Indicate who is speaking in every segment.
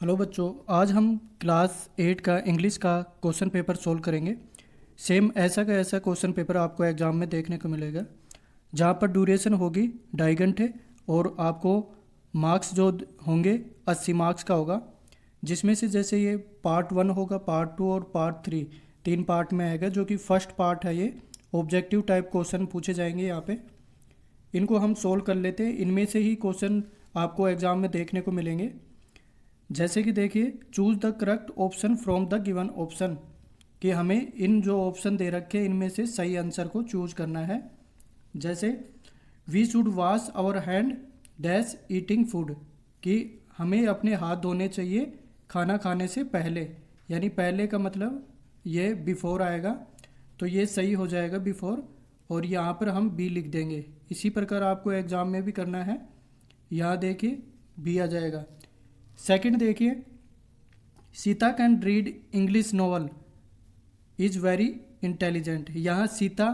Speaker 1: Hello बच्चों, आज हम क्लास 8 का इंग्लिश का क्वेश्चन पेपर सोल्व करेंगे। सेम ऐसा का ऐसा क्वेश्चन पेपर आपको एग्ज़ाम में देखने को मिलेगा, जहाँ पर ड्यूरेशन होगी 2.5 घंटे और आपको मार्क्स जो होंगे 80 मार्क्स का होगा। जिसमें से जैसे ये पार्ट 1 होगा, पार्ट 2 और पार्ट 3 तीन पार्ट में आएगा। जो कि फर्स्ट पार्ट है, ये ऑब्जेक्टिव टाइप क्वेश्चन पूछे जाएंगे यहाँ पे। इनको हम सोल्व कर लेते हैं। इनमें से ही क्वेश्चन आपको एग्ज़ाम में देखने को मिलेंगे। जैसे कि देखिए, choose the correct option from the given option, कि हमें इन जो ऑप्शन दे रखे हैं इनमें से सही आंसर को चूज करना है। जैसे we should wash our hand dash eating food, कि हमें अपने हाथ धोने चाहिए खाना खाने से पहले, यानी पहले का मतलब ये बिफोर आएगा, तो ये सही हो जाएगा बिफोर, और यहाँ पर हम बी लिख देंगे। इसी प्रकार आपको एग्ज़ाम में भी करना है। यहाँ देखिए बी आ जाएगा। सेकंड देखिए, Sita can read English novel is very intelligent. यहाँ सीता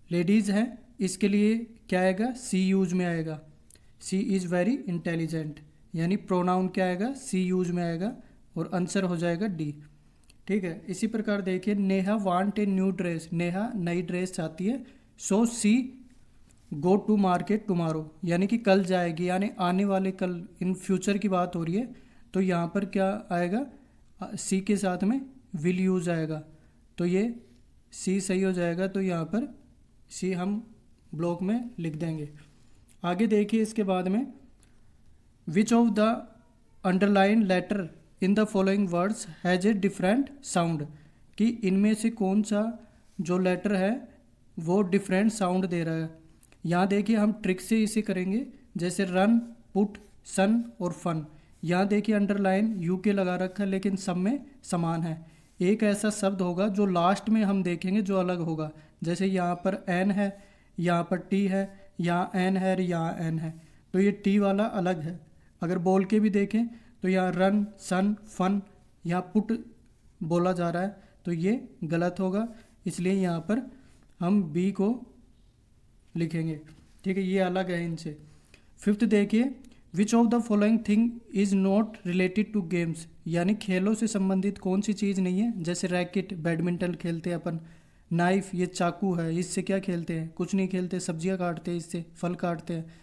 Speaker 1: लेडीज़ है, इसके लिए क्या आएगा, सी यूज में आएगा। सी इज़ वेरी इंटेलिजेंट, यानी प्रोनाउन क्या आएगा, सी यूज में आएगा, और आंसर हो जाएगा डी। ठीक है। इसी प्रकार देखिए, Neha want a new dress, Neha नई ड्रेस चाहती है। सो सी गो टू मार्केट टुमारो, यानी कि कल जाएगी, यानी आने वाले कल, इन फ्यूचर की बात हो रही है। तो यहाँ पर क्या आएगा, सी के साथ में विल यूज आएगा, तो ये सी सही हो जाएगा। तो यहाँ पर सी हम ब्लॉक में लिख देंगे। आगे देखिए, इसके बाद में which of the underline letter in the following words has a different sound, कि इनमें से कौन सा जो लेटर है वो डिफरेंट साउंड दे रहा है। यहाँ देखिए, हम ट्रिक से इसे करेंगे। जैसे रन, पुट, सन और फन। यहाँ देखिए अंडरलाइन यू के लगा रखा है, लेकिन सब में समान है। एक ऐसा शब्द होगा जो लास्ट में हम देखेंगे जो अलग होगा। जैसे यहाँ पर एन है, यहाँ पर टी है, यहाँ एन है और यहाँ एन है, तो ये टी वाला अलग है। अगर बोल के भी देखें तो यहाँ रन, सन, फन, यहाँ पुट बोला जा रहा है, तो ये गलत होगा। इसलिए यहाँ पर हम बी को लिखेंगे। ठीक है, ये अलग है इनसे। फिफ्थ देखिए, विच of the following thing is not related to games, यानी खेलों से संबंधित कौन सी चीज़ नहीं है। जैसे रैकेट, बैडमिंटन खेलते हैं अपन। नाइफ, ये चाकू है, इससे क्या खेलते हैं, कुछ नहीं खेलते, सब्जियां काटते हैं इससे, फल काटते हैं।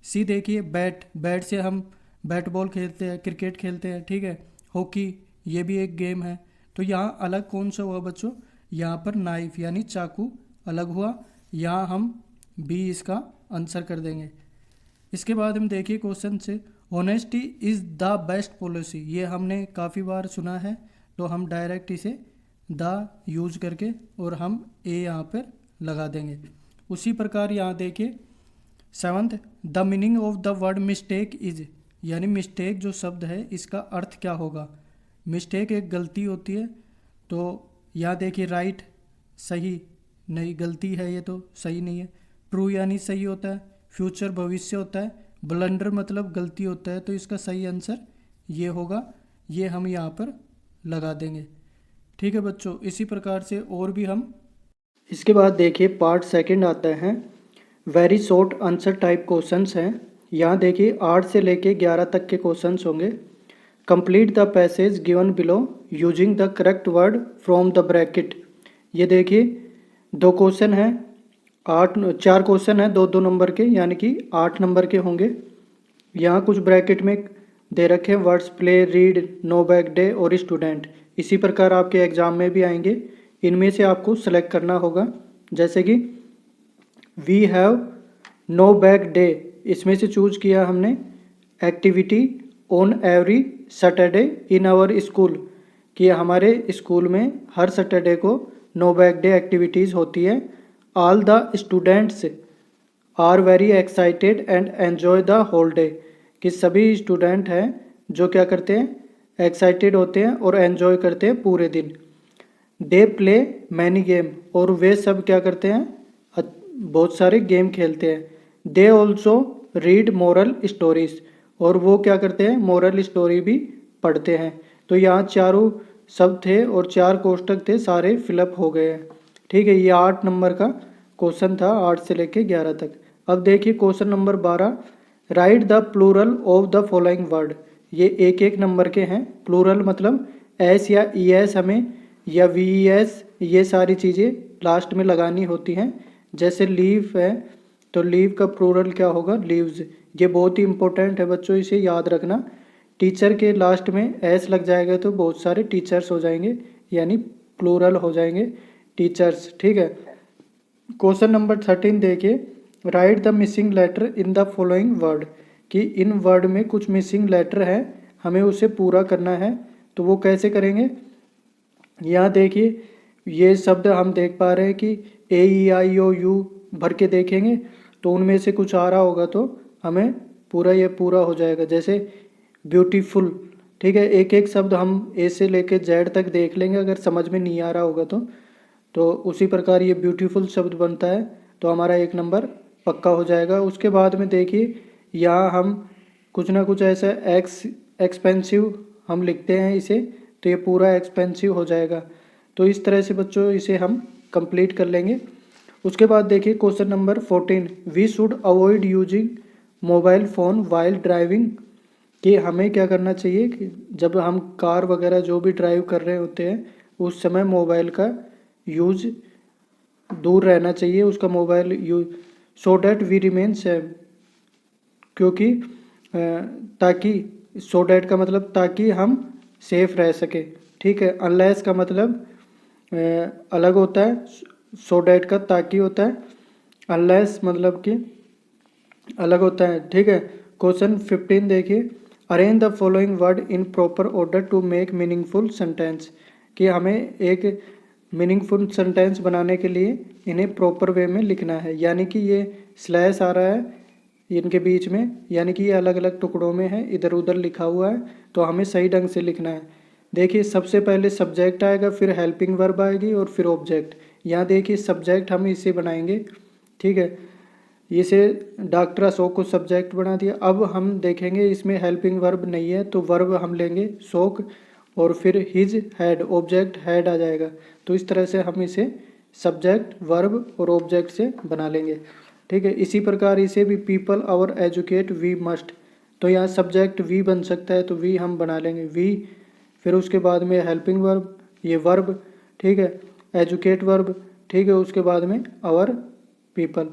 Speaker 1: सी देखिए, बैट, बैट से हम बैट बॉल खेलते हैं, क्रिकेट खेलते हैं। ठीक है, हॉकी, ये भी एक गेम है। तो यहाँ अलग कौन सा हुआ बच्चों, यहाँ पर नाइफ यानी चाकू अलग हुआ। यहाँ हम बी इसका आंसर कर देंगे। इसके बाद हम देखिए क्वेश्चन से, honesty is the best policy, ये हमने काफ़ी बार सुना है, तो हम डायरेक्ट इसे द यूज करके और हम ए यहाँ पर लगा देंगे। उसी प्रकार यहाँ देखिए seventh, the meaning of the word mistake is, यानी मिस्टेक जो शब्द है इसका अर्थ क्या होगा। मिस्टेक एक गलती होती है, तो यहाँ देखिए राइट, सही नहीं, गलती है ये, तो सही नहीं है। ट्रू यानी सही होता है, फ्यूचर भविष्य होता है, ब्लंडर मतलब गलती होता है, तो इसका सही आंसर ये होगा। ये हम यहाँ पर लगा देंगे। ठीक है बच्चों, इसी प्रकार से और भी हम। इसके बाद देखिए पार्ट सेकंड आता है, very short answer type questions हैं। यहाँ देखिए 8 से लेके 11 तक के क्वेश्चंस होंगे। Complete the passage given below using the correct word from the bracket. ये देखिए दो क्वेश्चन हैं, 4 क्वेश्चन हैं 2-2 नंबर के, यानी कि 8 नंबर के होंगे। यहाँ कुछ ब्रैकेट में दे रखे हैं words, play, read, no bag day और स्टूडेंट। इसी प्रकार आपके एग्ज़ाम में भी आएंगे। इनमें से आपको सेलेक्ट करना होगा। जैसे कि we have no bag day, इसमें से चूज किया हमने activity on every Saturday in our school, कि हमारे स्कूल में हर सैटरडे को नो बैक डे एक्टिविटीज़ होती है। All the students are very excited and enjoy the whole day, कि सभी स्टूडेंट हैं जो क्या करते हैं, एक्साइटेड होते हैं और एन्जॉय करते हैं पूरे दिन। दे प्ले मैनी गेम, और वे सब क्या करते हैं, बहुत सारे गेम खेलते हैं। They also read moral stories, और वो क्या करते हैं, मोरल स्टोरी भी पढ़ते हैं। तो यहाँ चारों शब्द थे और 4 कोष्टक थे, सारे फिलअप हो गए हैं। ठीक है, ये 8 नंबर का क्वेश्चन था, 8 से लेके 11 तक। अब देखिए question number 12, write the plural of the following word, ये एक एक नंबर के हैं। प्लूरल मतलब एस या ई एस हमें या वी एस ये सारी चीज़ें लास्ट में लगानी होती हैं। जैसे लीव है तो लीव का प्लूरल क्या होगा, लीव्स। ये बहुत ही इंपॉर्टेंट है बच्चों, इसे याद रखना। टीचर के लास्ट में एस लग जाएगा तो बहुत सारे टीचर्स हो जाएंगे, यानी प्लूरल हो जाएंगे टीचर्स। ठीक है। क्वेश्चन नंबर 13 देखिए, write the missing letter in the following word, कि इन वर्ड में कुछ मिसिंग लेटर है, हमें उसे पूरा करना है। तो वो कैसे करेंगे, यहाँ देखिए ये शब्द हम देख पा रहे हैं कि ए ई आई ओ यू भर के देखेंगे तो उनमें से कुछ आ रहा होगा तो हमें पूरा ये पूरा हो जाएगा। जैसे ब्यूटीफुल, ठीक है, एक एक शब्द हम ए से लेके जेड तक देख लेंगे, अगर समझ में नहीं आ रहा होगा तो उसी प्रकार ये ब्यूटीफुल शब्द बनता है, तो हमारा एक नंबर पक्का हो जाएगा। उसके बाद में देखिए यहाँ हम कुछ ना कुछ ऐसा एक्सपेंसिव हम लिखते हैं इसे, तो ये पूरा एक्सपेंसिव हो जाएगा। तो इस तरह से बच्चों इसे हम कंप्लीट कर लेंगे। उसके बाद देखिए question number 14, we should avoid using mobile phone while driving, कि हमें क्या करना चाहिए कि जब हम कार वगैरह जो भी ड्राइव कर रहे होते हैं उस समय मोबाइल का यूज दूर रहना चाहिए, उसका mobile use, so that we remain safe, क्योंकि ताकि, सो डैट का मतलब ताकि हम सेफ रह सके। ठीक है। अनलेस का मतलब अलग होता है, सो डैट का ताकि होता है, अनलेस मतलब कि अलग होता है। ठीक है। क्वेश्चन 15 देखिए, arrange the following word in proper order to make meaningful sentence, कि हमें एक मीनिंगफुल सेंटेंस बनाने के लिए इन्हें प्रॉपर वे में लिखना है। यानी कि ये स्लैश आ रहा है इनके बीच में, यानी कि ये अलग अलग टुकड़ों में है, इधर उधर लिखा हुआ है, तो हमें सही ढंग से लिखना है। देखिए सबसे पहले सब्जेक्ट आएगा, फिर हेल्पिंग वर्ब आएगी और फिर ऑब्जेक्ट। यहाँ देखिए सब्जेक्ट हम इसे बनाएंगे। ठीक है, इसे डॉक्टर अशोक को सब्जेक्ट बना दिया। अब हम देखेंगे इसमें हेल्पिंग वर्ब नहीं है तो वर्ब हम लेंगे शोक, और फिर हिज हैड, ऑब्जेक्ट हैड आ जाएगा। तो इस तरह से हम इसे सब्जेक्ट वर्ब और ऑब्जेक्ट से बना लेंगे। ठीक है। इसी प्रकार इसे भी people our educate we must, तो यहाँ सब्जेक्ट वी बन सकता है, तो वी हम बना लेंगे वी, फिर उसके बाद में हेल्पिंग वर्ब, ये वर्ब। ठीक है। Educate verb. ठीक है। उसके बाद में आवर पीपल,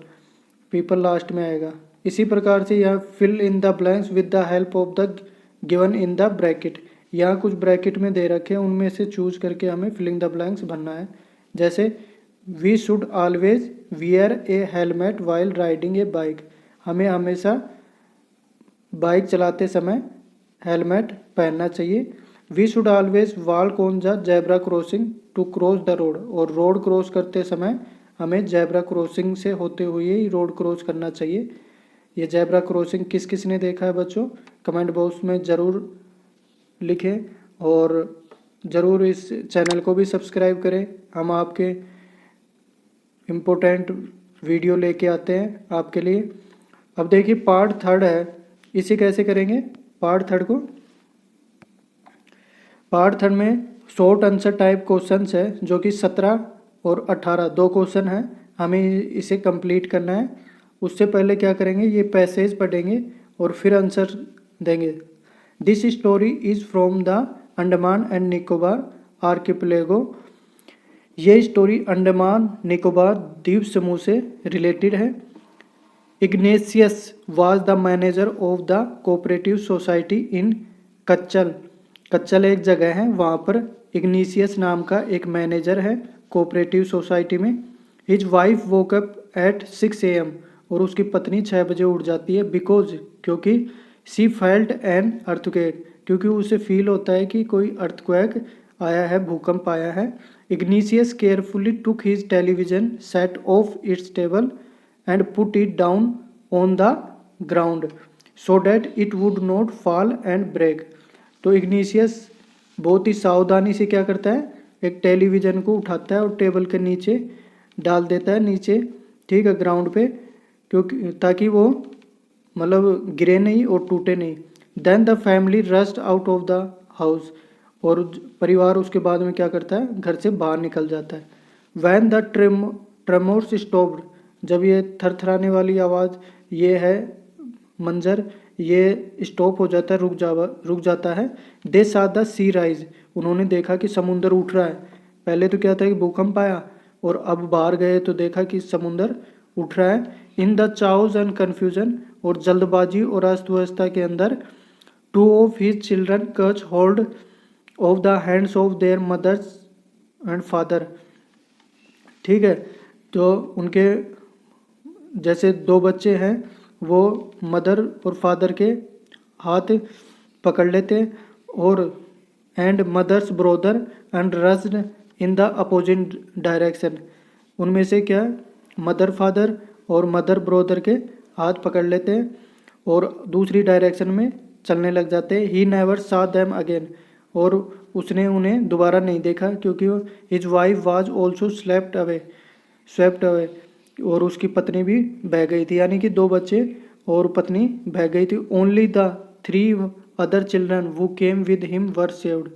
Speaker 1: पीपल लास्ट में आएगा। इसी प्रकार से यह fill in the blanks with the help of the given in the bracket, यहाँ कुछ ब्रैकेट में दे रखे हैं उनमें से चूज करके हमें फिलिंग द ब्लैंक्स भरना है। जैसे we should always wear a helmet while riding a bike, हमें हमेशा बाइक चलाते समय हेलमेट पहनना चाहिए। We should always walk on the zebra crossing to cross the road, और रोड क्रॉस करते समय हमें जेब्रा क्रॉसिंग से होते हुए ही रोड क्रॉस करना चाहिए। ये जेब्रा क्रॉसिंग किस किस ने देखा है बच्चों, कमेंट बॉक्स में ज़रूर लिखें, और ज़रूर इस चैनल को भी सब्सक्राइब करें। हम आपके इम्पोर्टेंट वीडियो लेके आते हैं आपके लिए। अब देखिए पार्ट थर्ड है, इसे कैसे करेंगे पार्ट थर्ड को। पार्ट थर्ड में शॉर्ट आंसर टाइप क्वेश्चंस है, जो कि 17 और 18 दो क्वेश्चन हैं, हमें इसे कंप्लीट करना है। उससे पहले क्या करेंगे, ये पैसेज पढ़ेंगे और फिर आंसर देंगे। This story is from the Andaman and Nicobar archipelago, ये स्टोरी अंडमान निकोबार द्वीप समूह से रिलेटेड है। Ignatius was the manager of the cooperative society in Kachal, Kachal एक जगह है, वहाँ पर इग्नेशियस नाम का एक मैनेजर है कोऑपरेटिव सोसाइटी में। His wife woke up at 6 AM, और उसकी पत्नी 6 बजे उठ जाती है, बिकॉज क्योंकि शी फेल्ट एन अर्थक्वेक, क्योंकि उसे फील होता है कि कोई अर्थक्वेक आया है, भूकंप आया है। Ignatius carefully took his television set off its table and put it down on the ground so that it would not fall and break. तो इग्नेशियस बहुत ही सावधानी से क्या करता है, एक टेलीविज़न को उठाता है और टेबल के नीचे डाल देता है, नीचे, ठीक है, ग्राउंड पे, क्योंकि ताकि वो मतलब गिरे नहीं और टूटे नहीं। Then the family rushed out of the house, और परिवार उसके बाद में क्या करता है, घर से बाहर निकल जाता है। वैन द ट्रेमोर्स स्टॉप्ड, जब ये थरथराने वाली आवाज़, ये है मंजर, ये स्टॉप हो जाता है, रुक जाता है। दे सा द सी राइज, उन्होंने देखा कि समुंदर उठ रहा है। पहले तो क्या था कि भूकंप आया और अब बाहर गए तो देखा कि समुंदर उठ रहा है। इन द चाउज एंड कन्फ्यूजन, और जल्दबाजी और अस्त व्यवस्था के अंदर, टू ऑफ हिज चिल्ड्रन कच hold of the hands of their mothers and father. ठीक है, तो उनके जैसे दो बच्चे हैं वो मदर और फादर के हाथ पकड़ लेते और and mother's brother and rushed in the opposite direction. उनमें से क्या मदर फादर और मदर ब्रोदर के हाथ पकड़ लेते हैं और दूसरी डायरेक्शन में चलने लग जाते हैं। ही नेवर सा देम अगेन, और उसने उन्हें दोबारा नहीं देखा क्योंकि his wife was also swept away, और उसकी पत्नी भी बह गई थी, यानी कि दो बच्चे और पत्नी बह गई थी। ओनली द 3 अदर चिल्ड्रन वो came with him were saved,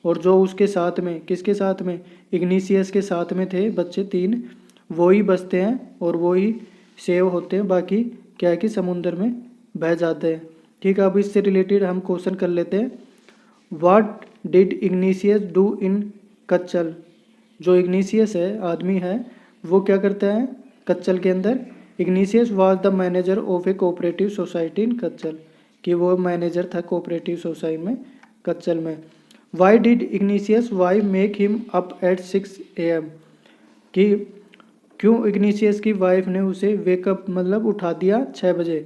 Speaker 1: और जो उसके साथ में, किसके साथ में, इग्निशियस के साथ में थे बच्चे 3, वो ही बचते हैं और वो ही सेव होते हैं, बाकी क्या है कि समुंदर में बह जाते हैं। ठीक है, अब इससे रिलेटेड हम क्वेश्चन कर लेते हैं। What did Ignatius do in Kachal, जो इग्निशियस है आदमी है वो क्या करता है कच्चल के अंदर। Ignatius was the manager of a cooperative society in Katchal, कि वो मैनेजर था कोऑपरेटिव सोसाइटी में कच्चल में। Why did Ignatius why make him up at 6 AM, कि क्यों इग्निशियस की वाइफ ने उसे वेकअप मतलब उठा दिया 6 बजे।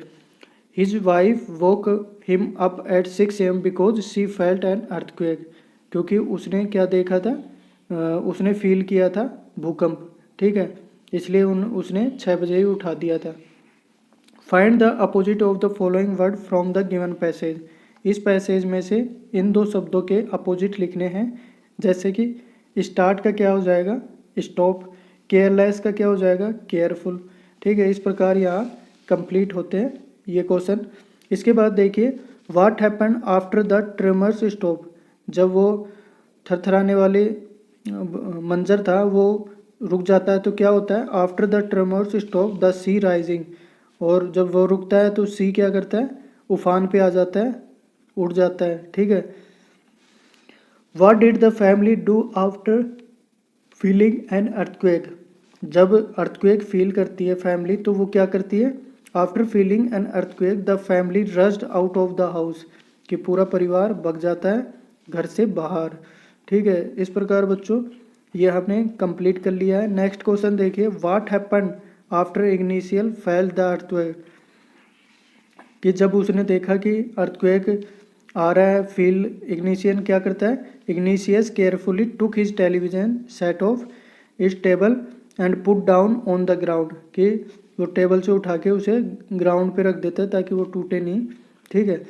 Speaker 1: His wife woke him up at 6 AM because she felt an earthquake, क्योंकि उसने क्या देखा था, उसने फील किया था भूकंप। ठीक है, इसलिए उसने 6 बजे ही उठा दिया था। Find the opposite of the following word from the given passage, इस पैसेज में से इन 2 शब्दों के अपोजिट लिखने हैं। जैसे कि स्टार्ट का क्या हो जाएगा स्टॉप, केयरलेस का क्या हो जाएगा केयरफुल। ठीक है, इस प्रकार यहाँ कंप्लीट होते हैं ये क्वेश्चन। इसके बाद देखिए, what happen after the tremors stop, जब वो थरथराने वाले मंजर था वो रुक जाता है तो क्या होता है, after the tremors stop the sea rising, और जब वो रुकता है तो सी क्या करता है उफान पे आ जाता है, उड़ जाता है। ठीक है, what did the family do after feeling an earthquake, जब अर्थक्वेक फील करती है फैमिली तो वो क्या करती है, after feeling an earthquake the family rushed out of the house, कि पूरा परिवार भाग जाता है घर से बाहर। ठीक है, इस प्रकार बच्चों ये हमने कंप्लीट कर लिया है। नेक्स्ट क्वेश्चन देखिए, what happen after Ignatius felt the earthquake, कि जब उसने देखा कि अर्थक्वेक आ रहा है फील, इग्निशियन क्या करता है, Ignatius carefully took his television set off its table and put down on the ground, कि वो टेबल से उठा के उसे ग्राउंड पे रख देता है ताकि वो टूटे नहीं। ठीक है,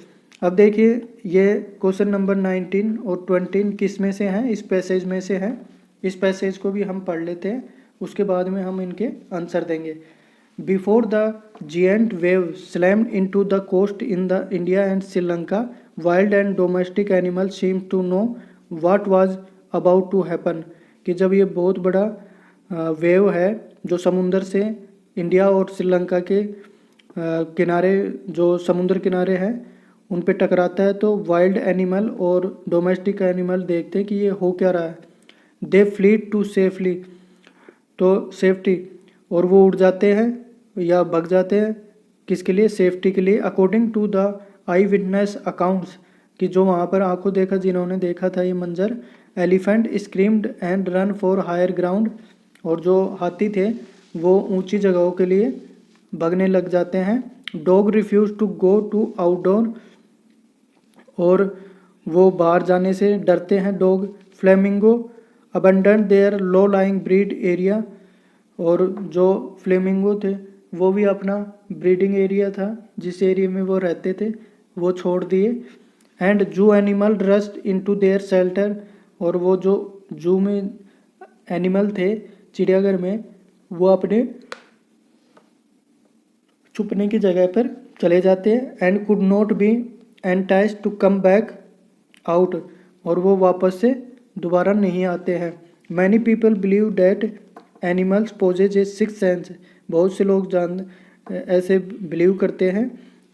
Speaker 1: अब देखिए ये क्वेश्चन नंबर 19 और 20 किस में से हैं, इस पैसेज में से हैं। इस पैसेज को भी हम पढ़ लेते हैं, उसके बाद में हम इनके आंसर देंगे। Before the giant wave slammed into the coast in the India and Sri Lanka, wild and domestic animals seemed to know what was about to happen, कि जब ये बहुत बड़ा वेव है जो समुंदर से इंडिया और श्रीलंका के किनारे, जो समुद्र किनारे हैं उन पे टकराता है, तो वाइल्ड एनिमल और डोमेस्टिक एनिमल देखते हैं कि ये हो क्या रहा है। दे फ्लीड टू सेफली, तो सेफ्टी, और वो उड़ जाते हैं या भग जाते हैं किसके लिए, सेफ्टी के लिए। According to the eye witness accounts, कि जो वहाँ पर आंखों देखा जिन्होंने देखा था ये मंजर। Elephant screamed and run for higher ground, और जो हाथी थे वो ऊंची जगहों के लिए भगने लग जाते हैं। Dog refuse to go to outdoor, और वो बाहर जाने से डरते हैं dog. Flamingo abandon their low lying breed area, और जो फ्लेमिंगो थे वो भी अपना ब्रीडिंग एरिया था जिस एरिया में वो रहते थे वो छोड़ दिए। एंड जू animal rust into their shelter, और वो जो जू में एनिमल थे चिड़ियाघर में वो अपने छुपने की जगह पर चले जाते हैं। And could not be enticed to come back out, और वो वापस से दोबारा नहीं आते हैं। Many people believe that animals possess a six sense, बहुत से लोग ऐसे बिलीव करते हैं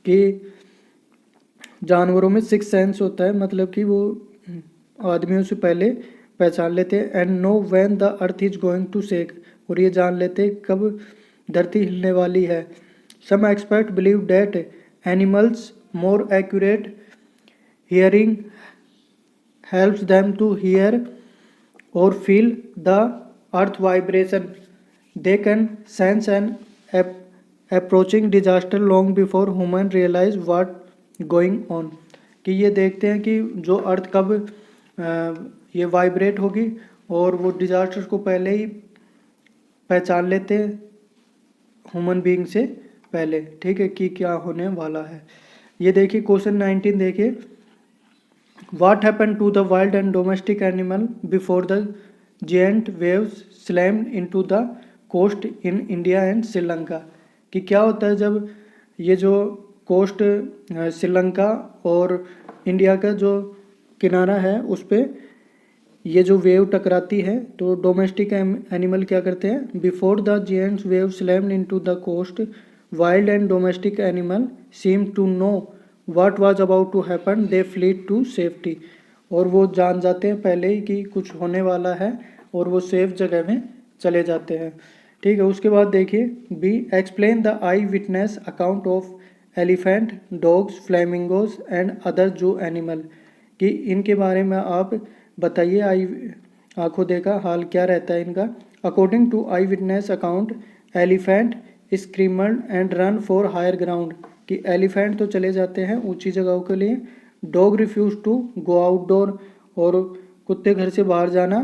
Speaker 1: कि जानवरों में सिक्स सेंस होता है, मतलब कि वो आदमियों से पहले पहचान लेते हैं। And know when the earth is going to shake, और ये जान लेते हैं कब धरती हिलने वाली है। Some expert believe that animals more accurate hearing helps them to hear or feel the earth vibration. They can sense an approaching disaster long before human realize what going on. कि ये देखते हैं कि जो अर्थ कब ये वाइब्रेट होगी, और वो डिजास्टर को पहले ही पहचान लेते हैं ह्यूमन बीइंग से पहले, ठीक है, कि क्या होने वाला है। ये देखिए क्वेश्चन 19 देखिए, What happened to the wild and domestic animal before the giant waves slammed into the coast in India and Sri Lanka? कि क्या होता है जब ये जो कोस्ट श्रीलंका और इंडिया का जो किनारा है उस पर ये जो वेव टकराती है, तो डोमेस्टिक एनिमल क्या करते हैं, before the giants wave slammed into the coast wild and domestic animal seem to know what was about to happen, they fled to safety. और वो जान जाते हैं पहले ही कि कुछ होने वाला है और वो सेफ जगह में चले जाते हैं, ठीक है। उसके बाद देखिए B, explain the eye witness account of elephant, dogs, flamingos and other zoo animal, कि इनके बारे में आप बताइए, आई आंखों देखा हाल क्या रहता है इनका। According to eye witness account elephant screamed and run for higher ground, कि एलिफेंट तो चले जाते हैं ऊंची जगहों के लिए, dog refuse to go outdoor, और कुत्ते घर से बाहर जाना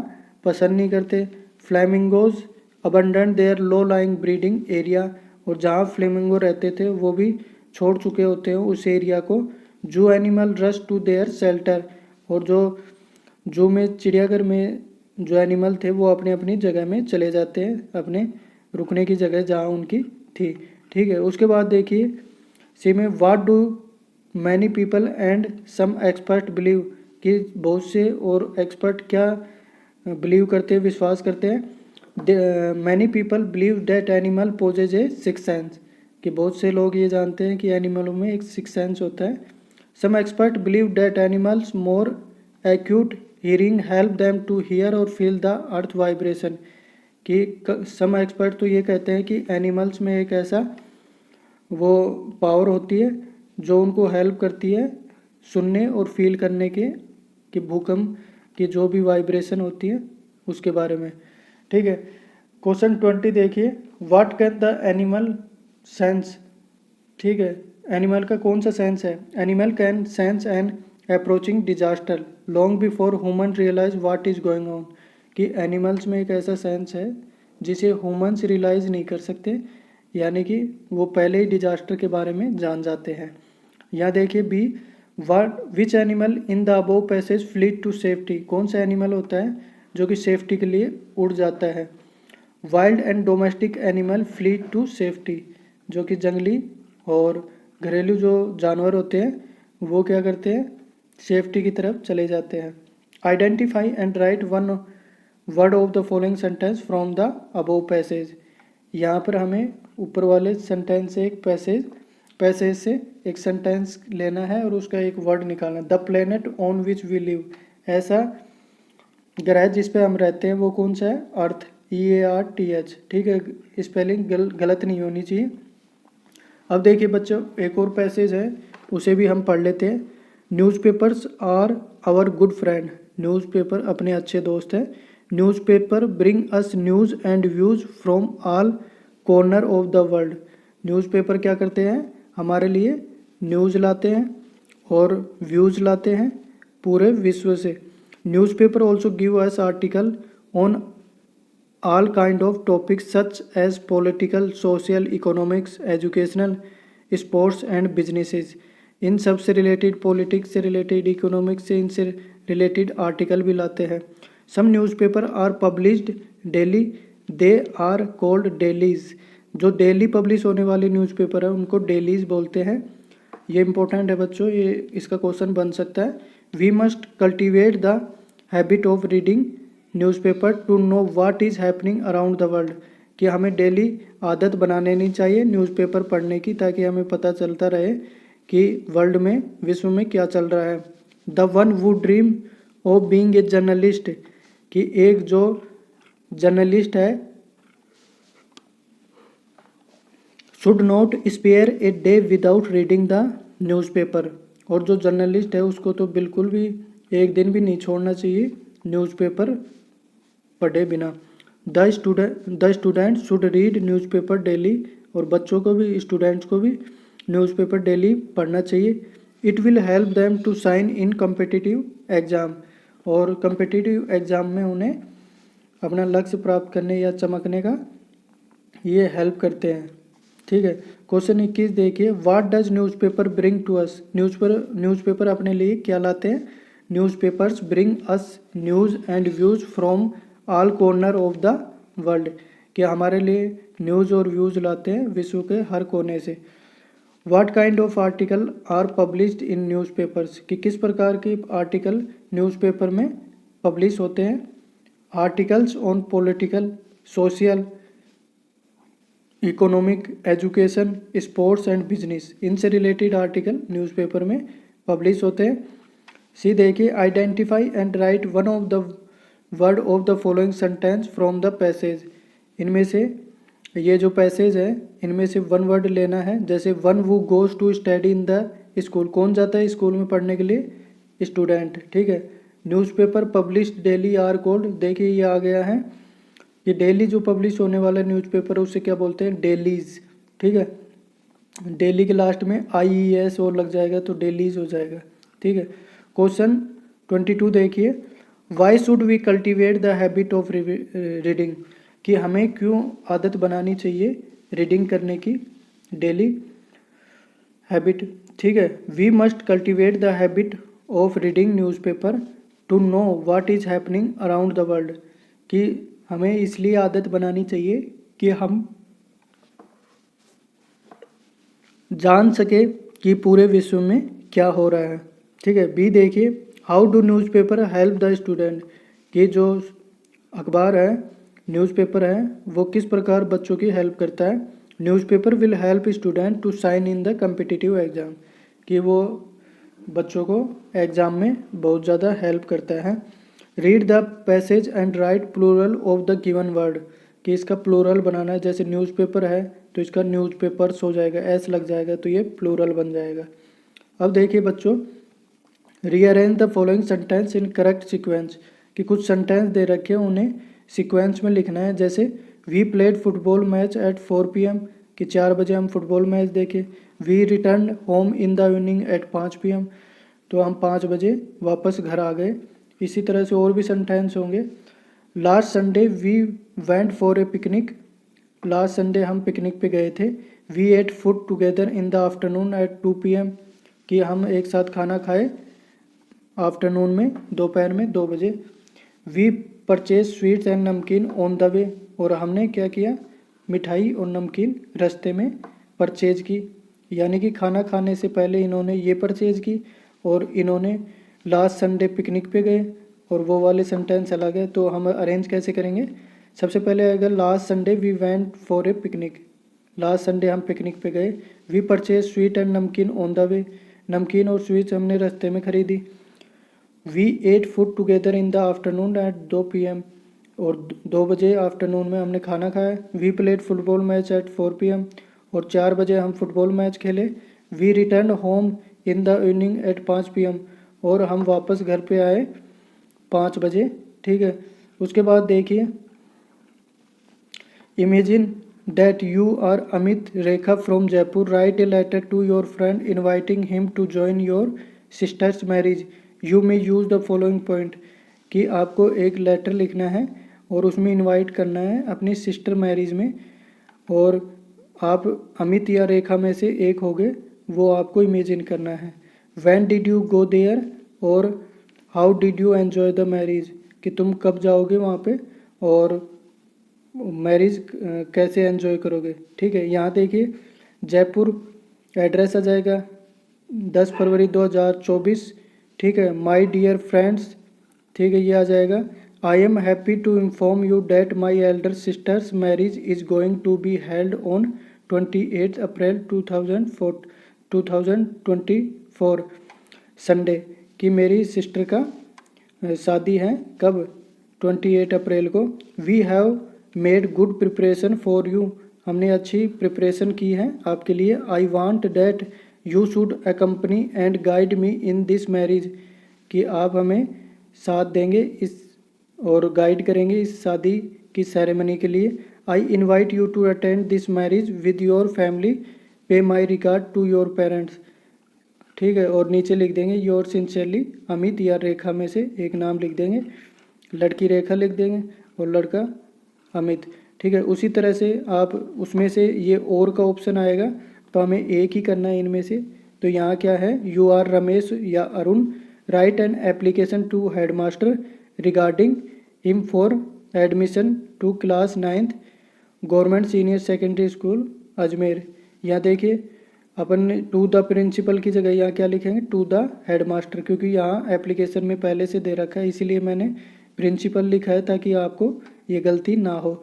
Speaker 1: पसंद नहीं करते। Flamingos abandon their low lying breeding area, और जहाँ फ्लेमिंगो रहते थे वो भी छोड़ चुके होते हैं उस एरिया को। Zoo animal rush to their shelter, और जो जू में चिड़ियाघर में जो एनिमल थे वो अपने अपनी जगह में चले जाते हैं, अपने रुकने की जगह जहाँ उनकी थी, ठीक है। उसके बाद देखिए सी में, what do many people and some expert believe, कि बहुत से और एक्सपर्ट क्या बिलीव करते हैं, विश्वास करते हैं। Many people believe that animal possess a six sense, कि बहुत से लोग ये जानते हैं कि एनिमलों में एक सिक्स सेंस होता है। Some expert believe that animals more acute hearing help them to hear और फील द अर्थ वाइब्रेशन, कि सम एक्सपर्ट तो ये कहते हैं कि एनिमल्स में एक ऐसा वो पावर होती है जो उनको हेल्प करती है सुनने और फील करने के, कि भूकंप की जो भी वाइब्रेशन होती है उसके बारे में, ठीक है। क्वेश्चन 20 देखिए, what can the animal sense, ठीक है, एनिमल का कौन सा सेंस है। Animal can sense an approaching disaster long before human realise what is going on, कि एनिमल्स में एक ऐसा सेंस है जिसे ह्यूमन्स रियलाइज नहीं कर सकते, यानी कि वो पहले ही डिजास्टर के बारे में जान जाते हैं। यहाँ देखिए B, what which animal in the above passage fled to safety, कौन सा एनिमल होता है जो कि सेफ्टी के लिए उड़ जाता है। Wild and domestic animal fled to safety, जो कि जंगली और घरेलू जो जानवर होते हैं वो क्या करते हैं, सेफ्टी की तरफ चले जाते हैं। Identify and right one word of the following sentence from the above passage, यहाँ पर हमें ऊपर वाले सेंटेंस से एक पैसेज से एक सेंटेंस लेना है और उसका एक वर्ड निकालना। The planet on which we live, ऐसा ग्रह जिस पे हम रहते हैं वो कौन सा है, अर्थ, EARTH, ठीक है, स्पेलिंग गलत नहीं होनी चाहिए। अब देखिए बच्चों एक और पैसेज है उसे भी हम पढ़ लेते हैं। Newspapers are our good friend, newspaper अपने अच्छे दोस्त हैं। Newspaper bring us news and views from all corner of the world, newspaper क्या करते हैं, हमारे लिए न्यूज़ लाते हैं और व्यूज़ लाते हैं पूरे विश्व से। Newspaper also give us article on all kind of topics such as political, social, economics, educational, sports and businesses, इन सब से रिलेटेड, पॉलिटिक्स से रिलेटेड, इकोनॉमिक्स से इनसे रिलेटेड आर्टिकल भी लाते हैं। Some newspaper are published daily, they are called dailies, जो डेली पब्लिश होने वाले न्यूज़पेपर है उनको डेलीज बोलते हैं। ये इंपॉर्टेंट है बच्चों, ये इसका क्वेश्चन बन सकता है। We must cultivate the habit of reading newspaper to know what is happening around the world, कि हमें डेली आदत बना लेनी चाहिए न्यूज़पेपर पढ़ने की, ताकि हमें पता चलता रहे कि वर्ल्ड में, विश्व में क्या चल रहा है। The one who dream of being a journalist, कि एक जो जर्नलिस्ट है should not spare a day without reading the newspaper, और जो जर्नलिस्ट है उसको तो बिल्कुल भी एक दिन भी नहीं छोड़ना चाहिए न्यूज़पेपर पढ़े बिना। The student should read newspaper daily, और बच्चों को भी, स्टूडेंट्स को भी न्यूज़पेपर डेली पढ़ना चाहिए। It will help them to shine in competitive exam, और कम्पिटिटिव एग्ज़ाम में उन्हें अपना लक्ष्य प्राप्त करने या चमकने का ये हेल्प करते हैं। ठीक है, क्वेश्चन 21 देखिए, what does newspaper bring to us. Newspaper अपने लिए क्या लाते हैं। Newspapers bring us news and views from all corner of the world, कि हमारे लिए न्यूज़ और व्यूज़ लाते हैं विश्व के हर कोने से। What kind of article are published in newspapers, कि किस प्रकार के आर्टिकल न्यूज़पेपर में पब्लिश होते हैं। Articles on political, social, economic, education, sports and business, इनसे रिलेटेड आर्टिकल न्यूज़पेपर में पब्लिश होते हैं। सी देखिए, identify and right one of the word of the following sentence from the passage, इनमें से ये जो पैसेज है इनमें से वन वर्ड लेना है। जैसे one who goes to study in the school, कौन जाता है स्कूल में पढ़ने के लिए, स्टूडेंट। ठीक है, newspaper published daily R called, देखिए ये आ गया है, ये डेली जो पब्लिश होने वाला न्यूज़पेपर उसे क्या बोलते हैं, डेलीज। ठीक है, डेली के लास्ट में IES और लग जाएगा तो डेलीज हो जाएगा। ठीक है, क्वेश्चन 22 देखिए, why should we cultivate the habit of reading, कि हमें क्यों आदत बनानी चाहिए रीडिंग करने की, डेली हैबिट। ठीक है, we must cultivate the habit of reading newspaper to know what is happening around the world, कि हमें इसलिए आदत बनानी चाहिए कि हम जान सके कि पूरे विश्व में क्या हो रहा है। ठीक है, बी देखिए, how do newspaper help the student, कि जो अखबार है, न्यूज़पेपर है, वो किस प्रकार बच्चों की हेल्प करता है। Newspaper will help student to shine in the competitive exam, कि वो बच्चों को एग्ज़ाम में बहुत ज़्यादा हेल्प करता है। Read the passage and write plural of the given word, कि इसका प्लूरल बनाना है। जैसे न्यूज़पेपर है तो इसका न्यूज़पेपर्स हो जाएगा, एस लग जाएगा तो ये प्लूरल बन जाएगा। अब देखिए बच्चों, rearrange the following sentence in correct sequence, कि कुछ सेंटेंस दे रखे हैं उन्हें सीक्वेंस में लिखना है। जैसे we played football match at 4 PM, कि 4 बजे हम फुटबॉल मैच देखे। We return home in the evening at 5 PM, तो हम 5 बजे वापस घर आ गए। इसी तरह से और भी सेंटेंस होंगे। Last Sunday we went for a picnic, last Sunday हम पिकनिक पे गए थे। We ate food together in the afternoon at 2 PM, कि हम एक साथ खाना खाए आफ्टरनून में, दोपहर में 2 बजे। We purchase sweets and namkeen on the वे, और हमने क्या किया, मिठाई और नमकीन रास्ते में परचेज की, यानी कि खाना खाने से पहले इन्होंने ये परचेज की और इन्होंने लास्ट संडे पिकनिक पे गए, और वो वाले सेंटेंस अलग है। तो हम अरेंज कैसे करेंगे, सबसे पहले अगर last Sunday we went for a picnic, last Sunday हम पिकनिक पे गए। We purchase sweet and namkeen on the way, नमकीन और स्वीट्स हमने रास्ते में खरीदी। We ate food together in the afternoon at 2 PM, और 2 बजे आफ्टरनून में हमने खाना खाया। We played football match at 4 PM, और 4 बजे हम फुटबॉल मैच खेले। We return home in the evening at 5 PM, और हम वापस घर पे आए 5 बजे। ठीक है, उसके बाद देखिए, imagine that you are Amit Rekha from Jaipur, write a letter to your friend inviting him to join your sister's marriage, you may use the following point, कि आपको एक लेटर लिखना है और उसमें इनवाइट करना है अपनी सिस्टर मैरिज में, और आप अमित या रेखा में से एक होगे, वो आपको इमेजिन करना है। When did you go there, और how did you enjoy the marriage, कि तुम कब जाओगे वहाँ पे और मैरिज कैसे एंजॉय करोगे। ठीक है, यहाँ देखिए, जयपुर एड्रेस आ जाएगा 10 फरवरी 2024। ठीक है, माय डियर फ्रेंड्स, ठीक है, ये आ जाएगा। I am happy to inform you that my elder sister's marriage is going to be held on 28 April 2024 Sunday कि मेरी सिस्टर का शादी है। कब? 28 अप्रैल को। We have made good preparation for you, हमने अच्छी प्रिपरेशन की है आपके लिए। I want that you should accompany and guide me in this marriage, कि आप हमें साथ देंगे इस और गाइड करेंगे इस शादी की सेरेमनी के लिए। I invite you to attend this marriage with your family, pay my regard to your parents. ठीक है, और नीचे लिख देंगे योर सिंसियरली अमित, या रेखा में से एक नाम लिख देंगे। लड़की रेखा लिख देंगे और लड़का अमित। ठीक है, उसी तरह से आप उसमें से ये और का ऑप्शन आएगा तो हमें एक ही करना है इनमें से। तो यहाँ क्या है, यू आर रमेश या Arun write an application to headmaster regarding him for admission to class 9th government senior secondary school Ajmer. यहाँ देखिए अपन टू द प्रिंसिपल की जगह यहाँ क्या लिखेंगे, टू द हेडमास्टर, क्योंकि यहाँ एप्लीकेशन में पहले से दे रखा है इसीलिए मैंने प्रिंसिपल लिखा है ताकि आपको ये गलती ना हो।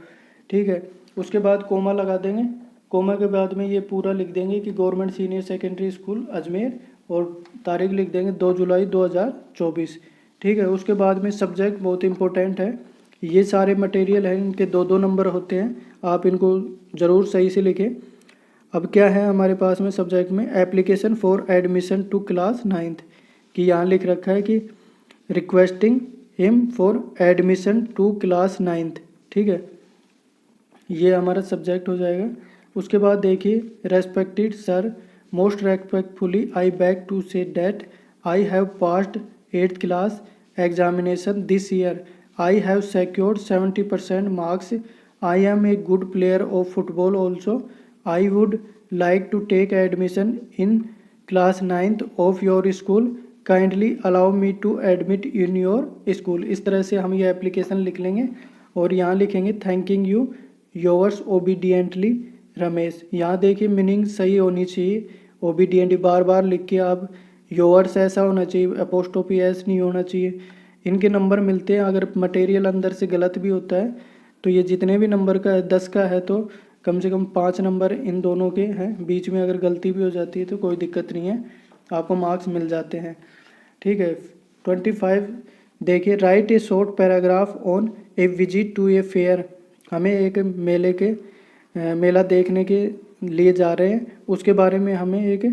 Speaker 1: ठीक है, उसके बाद कोमा लगा देंगे। कोमा के बाद में ये पूरा लिख देंगे कि government senior secondary school Ajmer, और तारीख लिख देंगे 2 जुलाई 2024। ठीक है, उसके बाद में सब्जेक्ट बहुत इंपॉर्टेंट है। ये सारे मटेरियल हैं, इनके 2-2 नंबर होते हैं, आप इनको ज़रूर सही से लिखें। अब क्या है हमारे पास में सब्जेक्ट में, application for admission to class 9th, कि यहाँ लिख रखा है कि requesting him for admission to class 9th। ठीक है, ये हमारा सब्जेक्ट हो जाएगा। उसके बाद देखिए, respected sir, most respectfully I beg to say that I have passed 8th class examination this year, I have secured 70% marks, I am a good player of football also, I would like to take admission in class 9th of your school, kindly allow me to admit in your school. इस तरह से हम ये application लिख लेंगे और यहाँ लिखेंगे thanking you yours obediently Ramesh. यहाँ देखिए मीनिंग सही होनी चाहिए, ओबीडियंटली बार बार लिख के आप योवर्स ऐसा होना चाहिए, अपोस्ट्रोफी एस नहीं होना चाहिए। इनके नंबर मिलते हैं, अगर मटेरियल अंदर से गलत भी होता है तो ये जितने भी नंबर का है, 10 का है तो कम से कम 5 नंबर इन दोनों के हैं। बीच में अगर गलती भी हो जाती है तो कोई दिक्कत नहीं है, आपको मार्क्स मिल जाते हैं। ठीक है, 25 देखिए, write a short paragraph on a visit to a fair, हमें एक मेला देखने के लिए जा रहे हैं, उसके बारे में हमें एक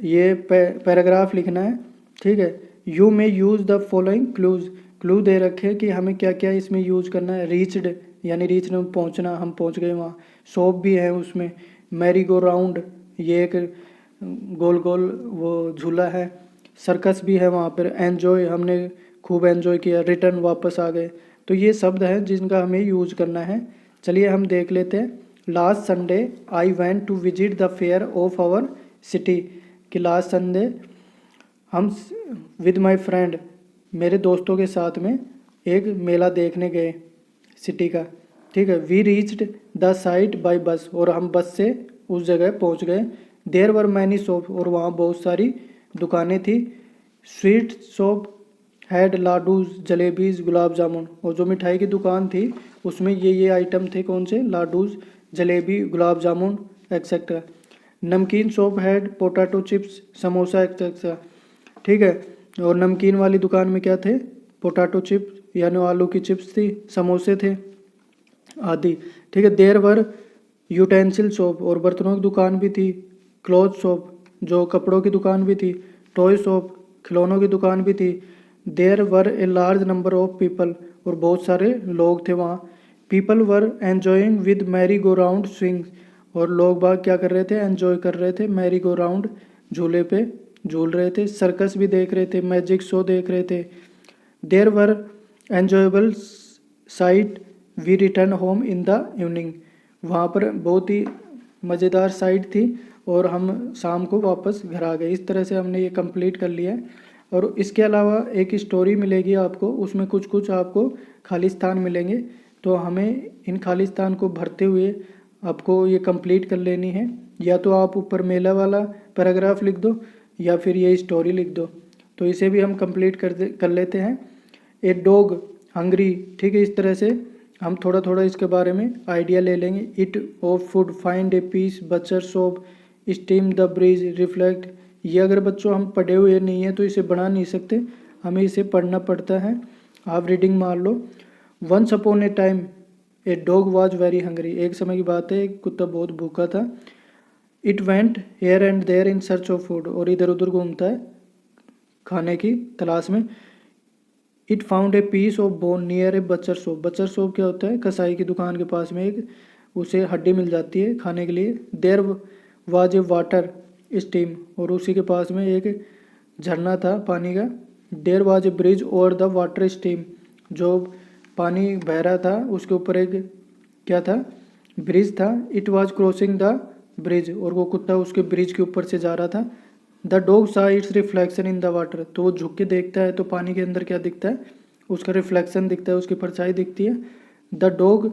Speaker 1: ये पैराग्राफ लिखना है। ठीक है, you may use the following clues, clue दे रखे कि हमें क्या क्या इसमें यूज़ करना है। रीच्ड यानी रीच में पहुंचना, हम पहुंच गए वहाँ। शॉप भी है उसमें, मैरी गो राउंड ये एक गोल गोल वो झूला है। सर्कस भी है वहाँ पर। एन्जॉय हमने खूब एन्जॉय किया। रिटर्न वापस आ गए। तो ये शब्द हैं जिनका हमें यूज करना है। चलिए हम देख लेते हैं। Last Sunday I went to visit the fair of our city, कि लास्ट संडे हम विद माय फ्रेंड मेरे दोस्तों के साथ में एक मेला देखने गए सिटी का। ठीक है, we reached the site by bus, और हम बस से उस जगह पहुंच गए। देयर वर मैनी शॉप, और वहाँ बहुत सारी दुकानें थी। Sweet shop had laddoos jalebis gulab jamun, और जो मिठाई की दुकान थी उसमें ये आइटम थे, कौन से, लाडूज जलेबी गुलाब जामुन एक्सेट्रा। नमकीन shop had potato chips samosa etcetera. ठीक है, और नमकीन वाली दुकान में क्या थे, पोटैटो चिप्स यानी आलू की चिप्स थी, समोसे थे आदि। ठीक है, देयर वर यूटेंसिल शॉप, और बर्तनों की दुकान भी थी। क्लॉथ शॉप जो कपड़ों की दुकान भी थी। टॉय शॉप खिलौनों की दुकान भी थी। There were a large number of people, और बहुत सारे लोग थे वहाँ। People were enjoying with merry go round swing, और लोग बाग क्या कर रहे थे, एन्जॉय कर रहे थे, मैरी गो राउंड झूले पे झूल रहे थे। सर्कस भी देख रहे थे, मैजिक शो देख रहे थे। There were enjoyable sight we return home in the evening, वहाँ पर बहुत ही मज़ेदार साइट थी और हम शाम को वापस घर आ गए। इस तरह से हमने ये कंप्लीट कर लिया है। और इसके अलावा एक स्टोरी मिलेगी आपको, उसमें कुछ कुछ आपको खाली स्थान मिलेंगे, तो हमें इन खाली स्थान को भरते हुए आपको ये कंप्लीट कर लेनी है। या तो आप ऊपर मेला वाला पैराग्राफ लिख दो या फिर ये स्टोरी लिख दो, तो इसे भी हम कंप्लीट कर लेते हैं। ए डॉग हंग्री, ठीक है, इस तरह से हम थोड़ा थोड़ा इसके बारे में आइडिया ले लेंगे। It of food find a piece butcher shop, steam the bridge reflect. ये अगर बच्चों हम पढ़े हुए नहीं हैं तो इसे बना नहीं सकते, हमें इसे पढ़ना पड़ता है। आप रीडिंग मार लो। Once upon a time a dog was very hungry. एक समय की बात है, एक कुत्ता बहुत भूखा था। It went here and there in search of food. और इधर उधर घूमता है खाने की तलाश में। It found a piece of bone near a butcher shop. Butcher shop क्या होता है? कसाई की दुकान के पास में एक उसे हड्डी मिल जाती है खाने के लिए। There was a water steam. और उसी के पास में एक झरना था पानी का। There was a bridge over the water steam. जो पानी बह रहा था उसके ऊपर एक क्या था? ब्रिज था। It was crossing the bridge. और वो कुत्ता उसके ब्रिज के ऊपर से जा रहा था। द डॉग सा it's reflection in the water. तो वो झुक के देखता है तो पानी के अंदर क्या दिखता है? उसका रिफ्लेक्शन दिखता है, उसकी परछाई दिखती है। The dog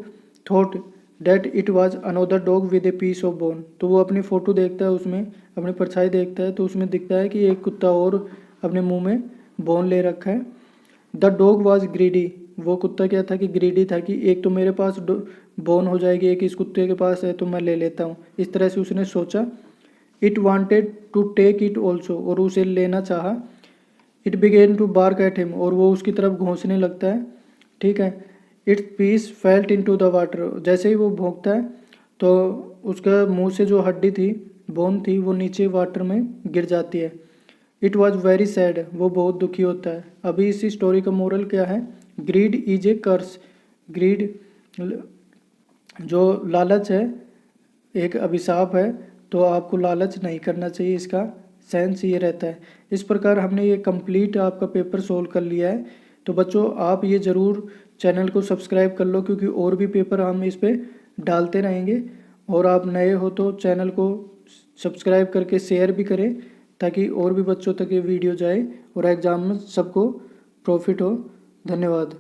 Speaker 1: thought that it was another dog with a piece of bone. तो वो अपनी फ़ोटो देखता है, उसमें अपनी परछाई देखता है तो उसमें दिखता है कि एक कुत्ता और अपने मुंह में बोन ले रखा है। The dog was greedy. वो कुत्ता क्या था कि ग्रीडी था कि एक तो मेरे पास बोन हो जाएगी, एक इस कुत्ते के पास है तो मैं ले लेता हूँ। इस तरह से उसने सोचा। It wanted to take it also. और उसे लेना चाहा। It began to bark at him. और वो उसकी तरफ घोंसने लगता है। ठीक है। Its piece felt into the water. जैसे ही वो भौंकता है तो उसका मुंह से जो हड्डी थी, बोन थी, वो नीचे वाटर में गिर जाती है। It was very sad. वो बहुत दुखी होता है। अभी इस स्टोरी का मोरल क्या है? Greed is a curse. Greed जो लालच है एक अभिशाप है, तो आपको लालच नहीं करना चाहिए। इसका सेंस ये रहता है। इस प्रकार हमने ये कंप्लीट आपका पेपर सोल्व कर लिया है। तो बच्चों आप ये ज़रूर चैनल को सब्सक्राइब कर लो, क्योंकि और भी पेपर हम इस पर डालते रहेंगे। और आप नए हो तो चैनल को सब्सक्राइब करके शेयर भी करें, ताकि और भी बच्चों तक ये वीडियो जाए और एग्ज़ाम में सबको प्रॉफिट हो। धन्यवाद।